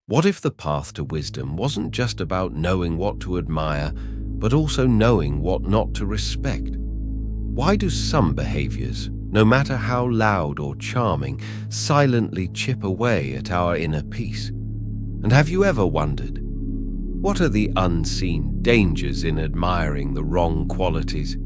What if the path to wisdom wasn't just about knowing what to admire, but also knowing what not to respect? Why do some behaviors, no matter how loud or charming, silently chip away at our inner peace? And have you ever wondered, what are the unseen dangers in admiring the wrong qualities?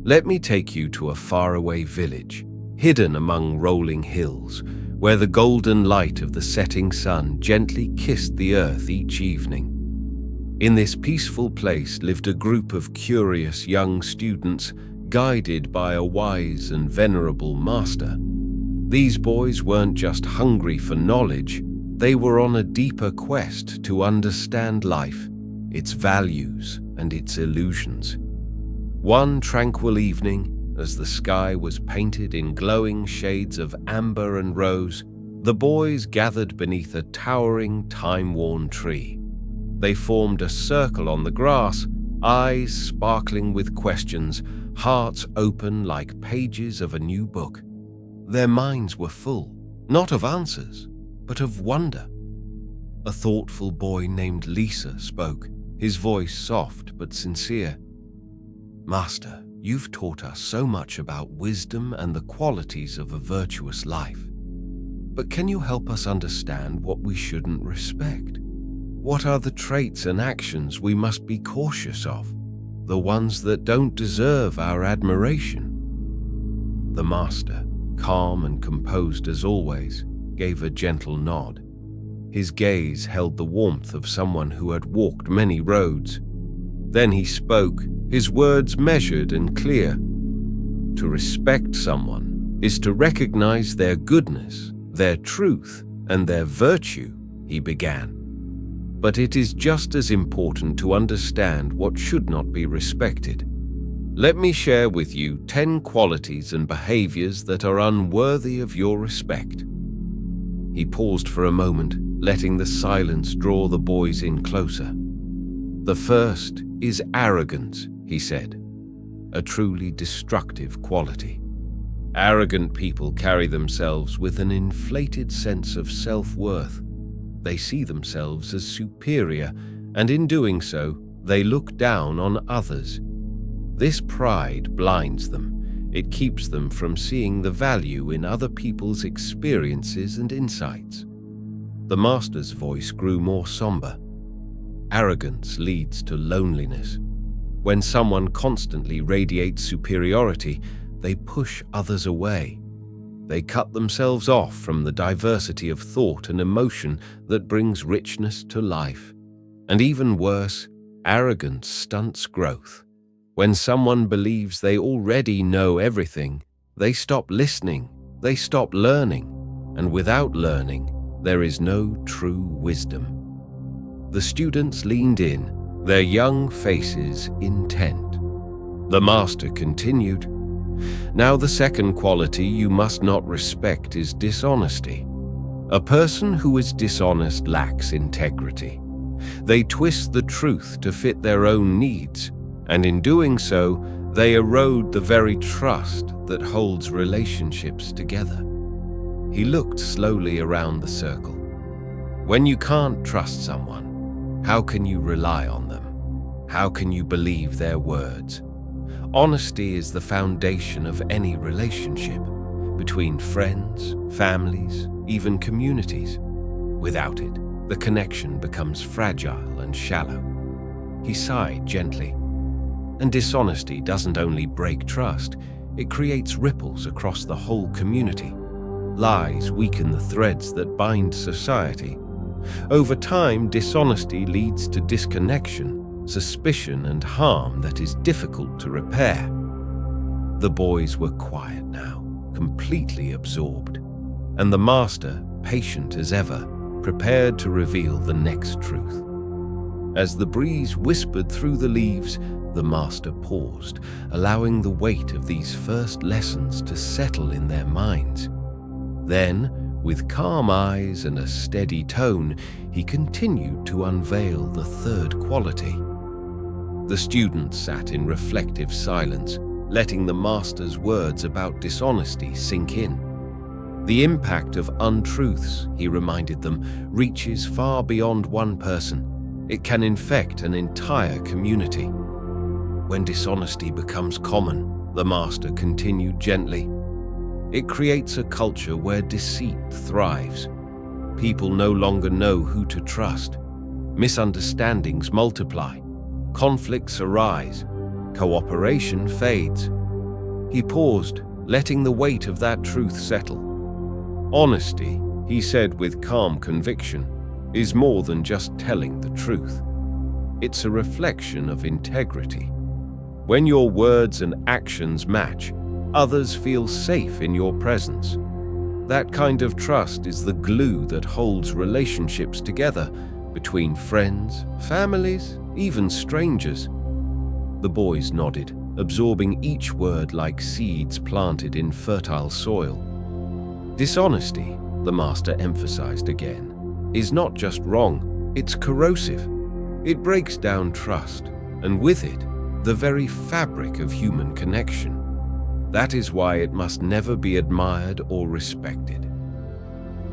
Let me take you to a faraway village, hidden among rolling hills, where the golden light of the setting sun gently kissed the earth each evening. In this peaceful place lived a group of curious young students, guided by a wise and venerable master. These boys weren't just hungry for knowledge, they were on a deeper quest to understand life, its values, and its illusions. One tranquil evening, as the sky was painted in glowing shades of amber and rose, the boys gathered beneath a towering, time-worn tree. They formed a circle on the grass, eyes sparkling with questions, hearts open like pages of a new book. Their minds were full, not of answers, but of wonder. A thoughtful boy named Lisa spoke, his voice soft but sincere. "Master, you've taught us so much about wisdom and the qualities of a virtuous life. But can you help us understand what we shouldn't respect? What are the traits and actions we must be cautious of, the ones that don't deserve our admiration?" The master, calm and composed as always, gave a gentle nod. His gaze held the warmth of someone who had walked many roads. Then he spoke, his words measured and clear. To respect someone is to recognize their goodness, their truth, and their virtue, he began. But it is just as important to understand what should not be respected. Let me share with you 10 qualities and behaviors that are unworthy of your respect. He paused for a moment, letting the silence draw the boys in closer. "The first is arrogance," he said, "a truly destructive quality. Arrogant people carry themselves with an inflated sense of self-worth. They see themselves as superior, and in doing so, they look down on others. This pride blinds them. It keeps them from seeing the value in other people's experiences and insights." The master's voice grew more somber. Arrogance leads to loneliness. When someone constantly radiates superiority, they push others away. They cut themselves off from the diversity of thought and emotion that brings richness to life. And even worse, arrogance stunts growth. When someone believes they already know everything, they stop listening, they stop learning, and without learning, there is no true wisdom. The students leaned in, their young faces intent. The master continued, "Now the second quality you must not respect is dishonesty. A person who is dishonest lacks integrity. They twist the truth to fit their own needs, and in doing so, they erode the very trust that holds relationships together." He looked slowly around the circle. When you can't trust someone, how can you rely on them? How can you believe their words? Honesty is the foundation of any relationship, between friends, families, even communities. Without it, the connection becomes fragile and shallow. He sighed gently. And dishonesty doesn't only break trust, it creates ripples across the whole community. Lies weaken the threads that bind society. Over time, dishonesty leads to disconnection, suspicion, and harm that is difficult to repair. The boys were quiet now, completely absorbed, and the master, patient as ever, prepared to reveal the next truth. As the breeze whispered through the leaves, the master paused, allowing the weight of these first lessons to settle in their minds. Then, with calm eyes and a steady tone, he continued to unveil the third quality. The students sat in reflective silence, letting the master's words about dishonesty sink in. The impact of untruths, he reminded them, reaches far beyond one person. It can infect an entire community. When dishonesty becomes common, the master continued gently, it creates a culture where deceit thrives. People no longer know who to trust. Misunderstandings multiply. Conflicts arise. Cooperation fades. He paused, letting the weight of that truth settle. Honesty, he said with calm conviction, is more than just telling the truth. It's a reflection of integrity. When your words and actions match, others feel safe in your presence. That kind of trust is the glue that holds relationships together between friends, families, even strangers. The boys nodded, absorbing each word like seeds planted in fertile soil. Dishonesty, the master emphasized again, is not just wrong, it's corrosive. It breaks down trust, and with it, the very fabric of human connection. That is why it must never be admired or respected.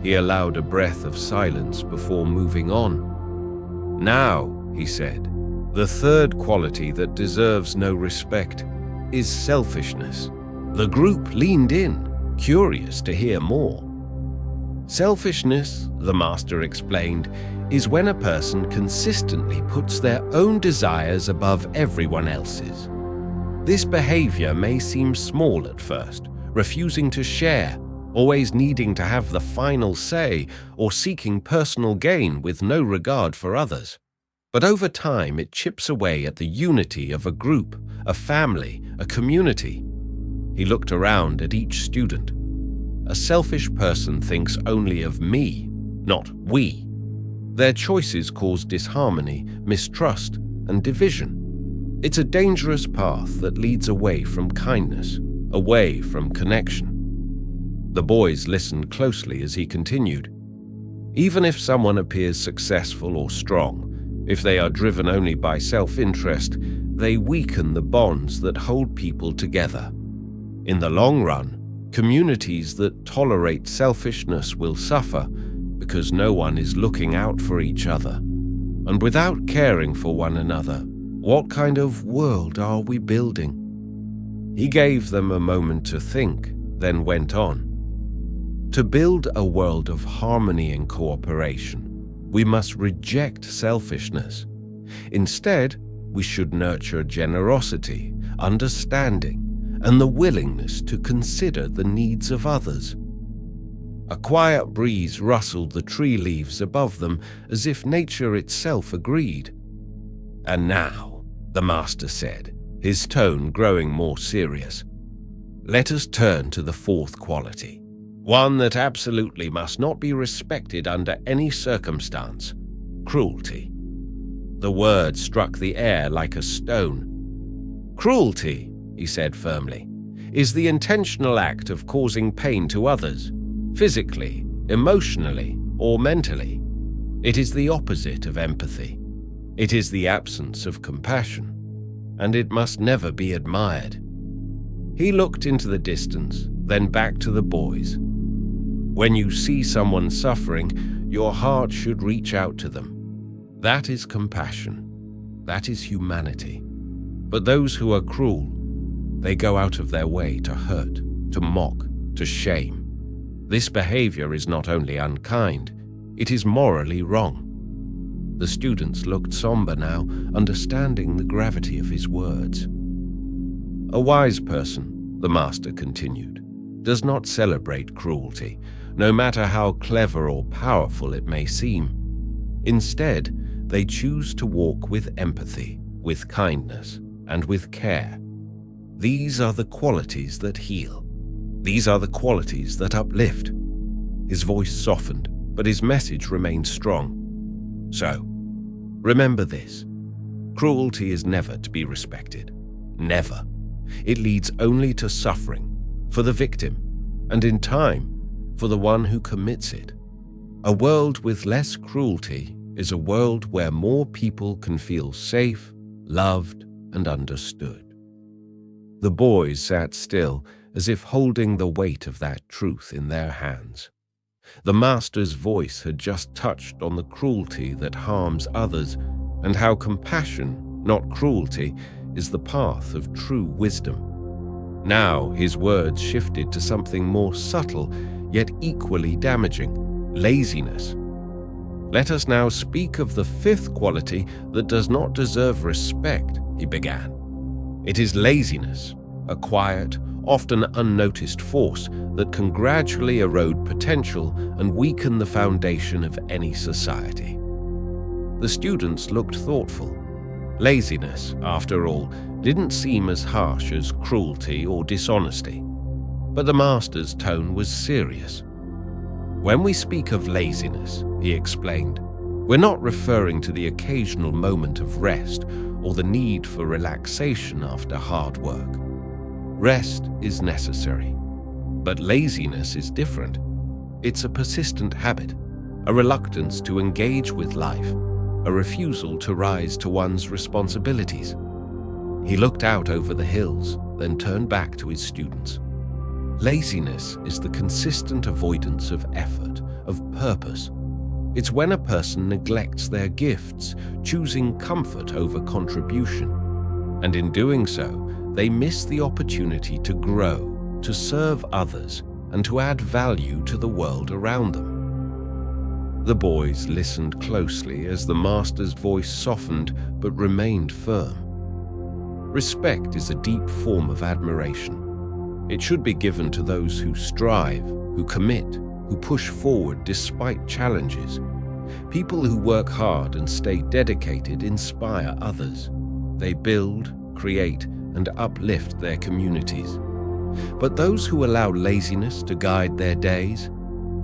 He allowed a breath of silence before moving on. Now, he said, the third quality that deserves no respect is selfishness. The group leaned in, curious to hear more. Selfishness, the master explained, is when a person consistently puts their own desires above everyone else's. This behavior may seem small at first, refusing to share, always needing to have the final say, or seeking personal gain with no regard for others. But over time, it chips away at the unity of a group, a family, a community. He looked around at each student. A selfish person thinks only of me, not we. Their choices cause disharmony, mistrust, and division. It's a dangerous path that leads away from kindness, away from connection. The boys listened closely as he continued. Even if someone appears successful or strong, if they are driven only by self-interest, they weaken the bonds that hold people together. In the long run, communities that tolerate selfishness will suffer because no one is looking out for each other. And without caring for one another, what kind of world are we building? He gave them a moment to think, then went on. To build a world of harmony and cooperation, we must reject selfishness. Instead, we should nurture generosity, understanding, and the willingness to consider the needs of others. A quiet breeze rustled the tree leaves above them as if nature itself agreed. And now, the master said, his tone growing more serious, let us turn to the fourth quality, one that absolutely must not be respected under any circumstance: cruelty. The word struck the air like a stone. Cruelty, he said firmly, is the intentional act of causing pain to others, physically, emotionally, or mentally. It is the opposite of empathy. It is the absence of compassion, and it must never be admired. He looked into the distance, then back to the boys. When you see someone suffering, your heart should reach out to them. That is compassion. That is humanity. But those who are cruel, they go out of their way to hurt, to mock, to shame. This behavior is not only unkind, it is morally wrong. The students looked somber now, understanding the gravity of his words. A wise person, the master continued, does not celebrate cruelty, no matter how clever or powerful it may seem. Instead, they choose to walk with empathy, with kindness, and with care. These are the qualities that heal. These are the qualities that uplift. His voice softened, but his message remained strong. So, remember this. Cruelty is never to be respected. Never. It leads only to suffering, for the victim, and in time, for the one who commits it. A world with less cruelty is a world where more people can feel safe, loved, and understood. The boys sat still, as if holding the weight of that truth in their hands. The master's voice had just touched on the cruelty that harms others and how compassion, not cruelty, is the path of true wisdom. Now his words shifted to something more subtle, yet equally damaging: laziness. "Let us now speak of the fifth quality that does not deserve respect," he began. "It is laziness, a quiet, often unnoticed force that can gradually erode potential and weaken the foundation of any society." The students looked thoughtful. Laziness, after all, didn't seem as harsh as cruelty or dishonesty. But the master's tone was serious. "When we speak of laziness," he explained, "we're not referring to the occasional moment of rest or the need for relaxation after hard work. Rest is necessary. But laziness is different. It's a persistent habit, a reluctance to engage with life, a refusal to rise to one's responsibilities." He looked out over the hills, then turned back to his students. "Laziness is the consistent avoidance of effort, of purpose. It's when a person neglects their gifts, choosing comfort over contribution. And in doing so, they miss the opportunity to grow, to serve others, and to add value to the world around them." The boys listened closely as the master's voice softened but remained firm. Respect is a deep form of admiration. It should be given to those who strive, who commit, who push forward despite challenges. People who work hard and stay dedicated inspire others. They build, create, and uplift their communities. But those who allow laziness to guide their days,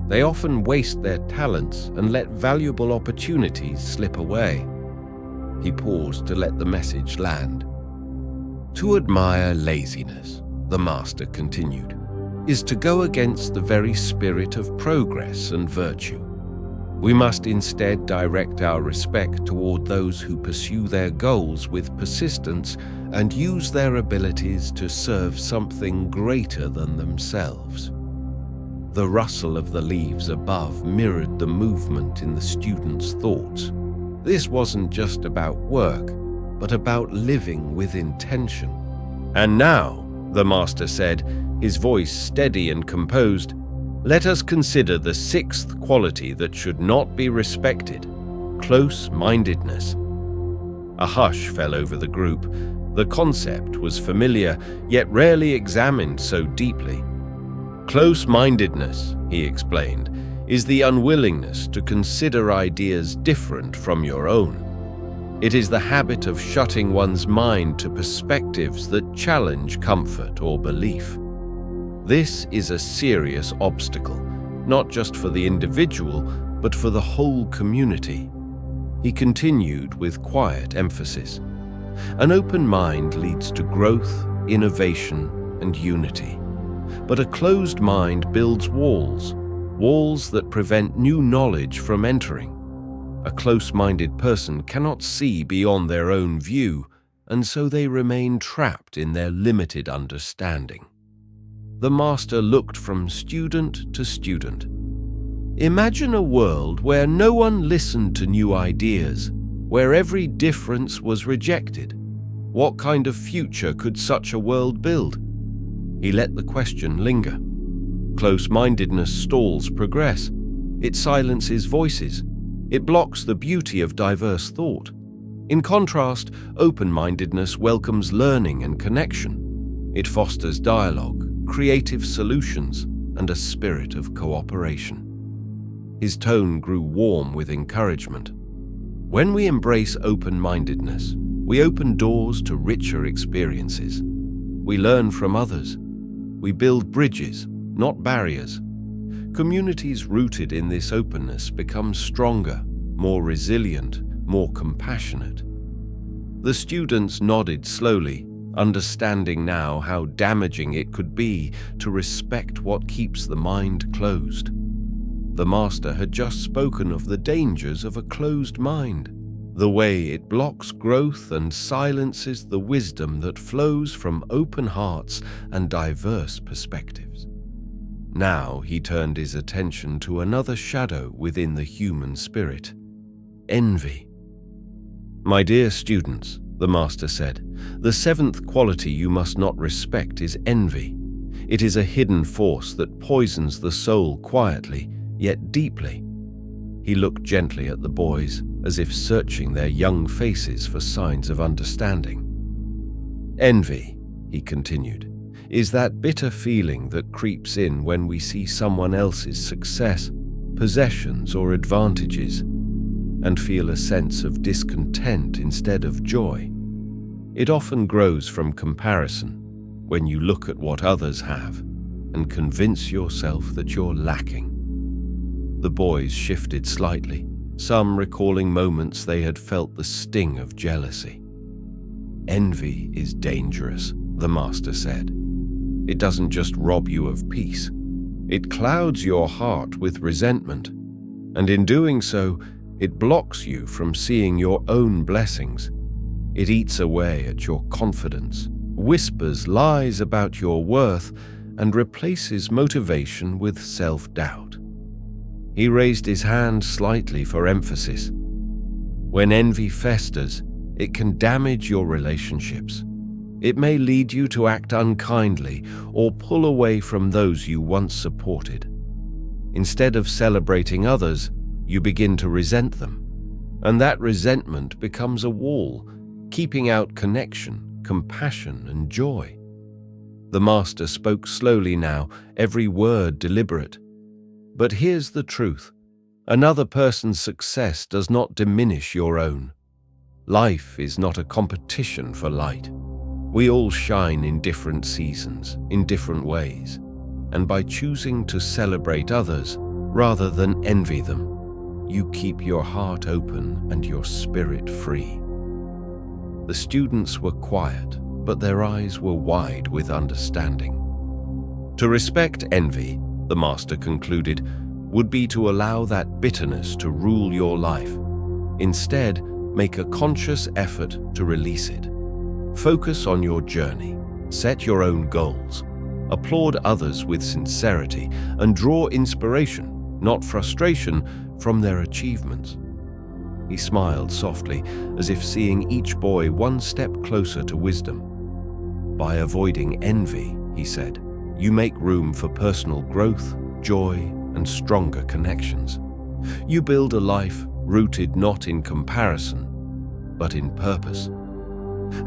they often waste their talents and let valuable opportunities slip away. He paused to let the message land. "To admire laziness," the master continued, "is to go against the very spirit of progress and virtue. We must instead direct our respect toward those who pursue their goals with persistence and use their abilities to serve something greater than themselves." The rustle of the leaves above mirrored the movement in the students' thoughts. This wasn't just about work, but about living with intention. "And now," the master said, his voice steady and composed, "let us consider the sixth quality that should not be respected: close-mindedness." A hush fell over the group. The concept was familiar, yet rarely examined so deeply. "Close-mindedness," he explained, "is the unwillingness to consider ideas different from your own. It is the habit of shutting one's mind to perspectives that challenge comfort or belief. This is a serious obstacle, not just for the individual, but for the whole community." He continued with quiet emphasis. "An open mind leads to growth, innovation, and unity. But a closed mind builds walls, walls that prevent new knowledge from entering. A close-minded person cannot see beyond their own view, and so they remain trapped in their limited understanding." The master looked from student to student. "Imagine a world where no one listened to new ideas, where every difference was rejected. What kind of future could such a world build?" He let the question linger. Close-mindedness stalls progress. It silences voices. It blocks the beauty of diverse thought. In contrast, open-mindedness welcomes learning and connection. It fosters dialogue, creative solutions, and a spirit of cooperation. His tone grew warm with encouragement. When we embrace open-mindedness, we open doors to richer experiences. We learn from others. We build bridges, not barriers. Communities rooted in this openness become stronger, more resilient, more compassionate. The students nodded slowly, understanding now how damaging it could be to respect what keeps the mind closed. The master had just spoken of the dangers of a closed mind. the way it blocks growth and silences the wisdom that flows from open hearts and diverse perspectives. Now he turned his attention to another shadow within the human spirit: envy. "My dear students," the master said, "the seventh quality you must not respect is envy. It is a hidden force that poisons the soul quietly, yet deeply." He looked gently at the boys, as if searching their young faces for signs of understanding. "Envy," he continued, "is that bitter feeling that creeps in when we see someone else's success, possessions, or advantages, and feel a sense of discontent instead of joy. It often grows from comparison, when you look at what others have and convince yourself that you're lacking." The boys shifted slightly, some recalling moments they had felt the sting of jealousy. "Envy is dangerous," the master said. "It doesn't just rob you of peace. It clouds your heart with resentment, and in doing so, it blocks you from seeing your own blessings. It eats away at your confidence, whispers lies about your worth, and replaces motivation with self-doubt." He raised his hand slightly for emphasis. "When envy festers, it can damage your relationships. It may lead you to act unkindly or pull away from those you once supported. Instead of celebrating others, you begin to resent them, and that resentment becomes a wall, keeping out connection, compassion, and joy." The master spoke slowly now, every word deliberate. "But here's the truth. Another person's success does not diminish your own. Life is not a competition for light. We all shine in different seasons, in different ways, and by choosing to celebrate others rather than envy them, you keep your heart open and your spirit free." The students were quiet, but their eyes were wide with understanding. To respect envy, the master concluded, would be to allow that bitterness to rule your life. Instead, make a conscious effort to release it. Focus on your journey, set your own goals, applaud others with sincerity, and draw inspiration, not frustration, from their achievements. He smiled softly, as if seeing each boy one step closer to wisdom. "By avoiding envy," he said, "you make room for personal growth, joy, and stronger connections. You build a life rooted not in comparison, but in purpose."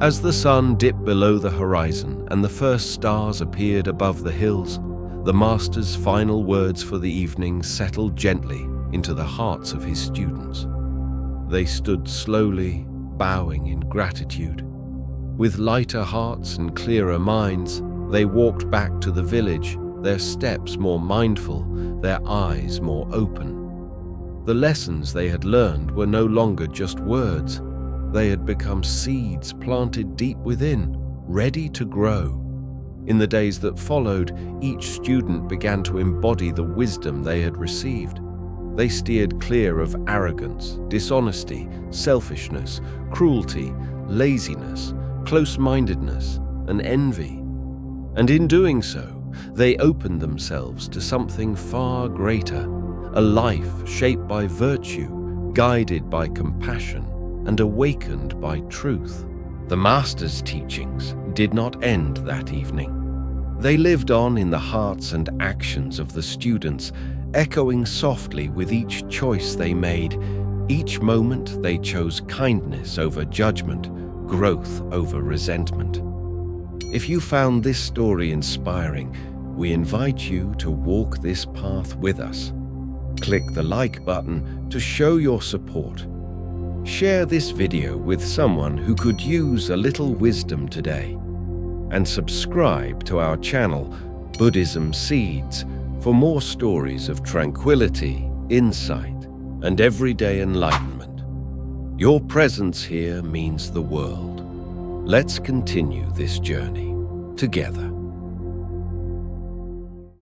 As the sun dipped below the horizon and the first stars appeared above the hills, the master's final words for the evening settled gently into the hearts of his students. They stood slowly, bowing in gratitude. With lighter hearts and clearer minds, they walked back to the village, their steps more mindful, their eyes more open. The lessons they had learned were no longer just words. They had become seeds planted deep within, ready to grow. In the days that followed, each student began to embody the wisdom they had received. They steered clear of arrogance, dishonesty, selfishness, cruelty, laziness, close-mindedness, and envy. And in doing so, they opened themselves to something far greater, a life shaped by virtue, guided by compassion, and awakened by truth. The master's teachings did not end that evening. They lived on in the hearts and actions of the students, echoing softly with each choice they made. Each moment they chose kindness over judgment, growth over resentment. If you found this story inspiring, we invite you to walk this path with us. Click the like button to show your support. Share this video with someone who could use a little wisdom today. And subscribe to our channel, Buddhism Seeds, for more stories of tranquility, insight, and everyday enlightenment. Your presence here means the world. Let's continue this journey together.